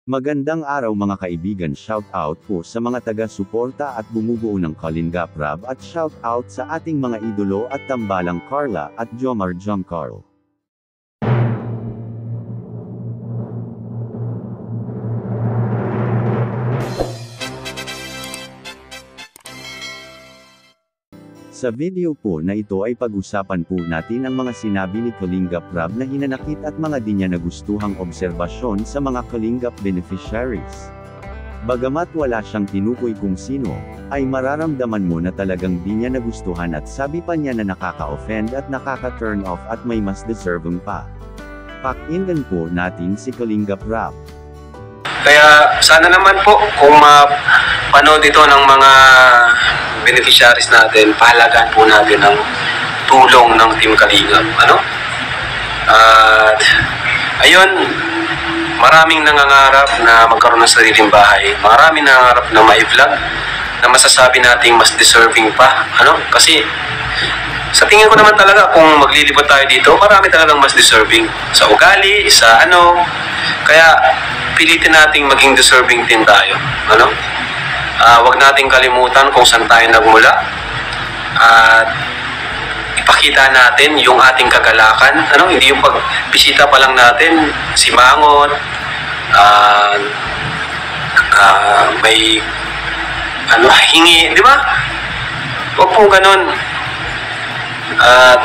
Magandang araw mga kaibigan, shout out po sa mga taga-suporta at bumubuo ng Kalinga Prab at shout out sa ating mga idolo at tambalang Carla at Jomar Carl. Sa video po na ito ay pag-usapan po natin ang mga sinabi ni Kalinga Prab na hinanakit at mga di niya nagustuhang obserbasyon sa mga Kalinga beneficiaries. Bagamat wala siyang tinukoy kung sino, ay mararamdaman mo na talagang di niya nagustuhan at sabi pa niya na nakaka-offend at nakaka-turn off at may mas deserving pa. Pakinggan po natin si Kalinga Prab. Kaya sana naman po kung mapanood ito ng mga beneficiaries natin, pahalagaan po natin ang tulong ng Team Kalingap. At ayun, maraming nangangarap na magkaroon ng sariling bahay. Maraming nangangarap na ma-vlog na masasabi nating mas deserving pa. Kasi sa tingin ko naman talaga kung maglilibot tayo dito, marami talagang mas deserving. Sa ugali, sa Kaya pilitin nating maging deserving din tayo. Wag nating kalimutan kung saan tayo nagmula at ipakita natin yung ating kagalakan. Hindi yung pagbisita pa lang natin, simangot, may hingi, di ba? Wag po ganun. At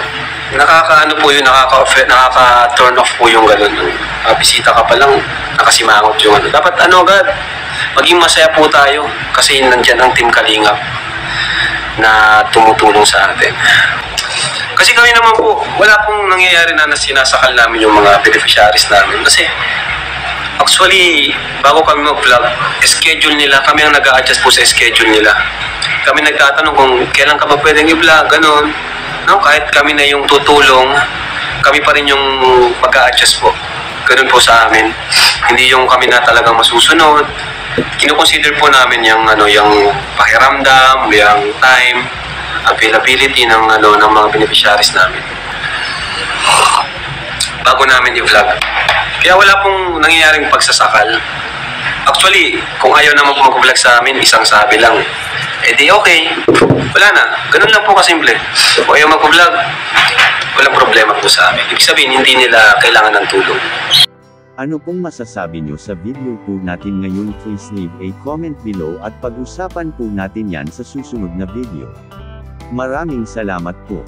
nakaka-turn off po yung ganun. Bisita ka pa lang, nakasimangot yung Dapat agad, maging masaya po tayo kasi nandyan ang Team Kalingap na tumutulong sa atin. Kasi kami naman po, wala pong nangyayari na sinasakal namin yung mga beneficiaries namin. Kasi actually, bago kami mag-vlog, schedule nila, kami ang nag-a-adjust po sa schedule nila. Kami nagtatanong kung kailan ka ba pwedeng i-vlog, ganun. Kahit kami na yung tutulong, kami pa rin yung mag-a-adjust po. Ganun po sa amin. Hindi yung kami na talagang masusunod. Kino-consider po namin yung pakiramdam, yung time, availability ng mga beneficiaries namin. Bago namin i-vlog. Kaya wala pong nangyayaring pagsasakal. Actually, kung ayaw naman po mag-vlog sa amin, isang sabi lang. Di okay. Wala na. Ganun lang po kasimple. Kung ayaw mag-vlog, walang problema po sa amin. Ibig sabihin, hindi nila kailangan ng tulong. Ano pong masasabi nyo sa video po natin ngayon? Please leave a comment below at pag-usapan po natin yan sa susunod na video. Maraming salamat po.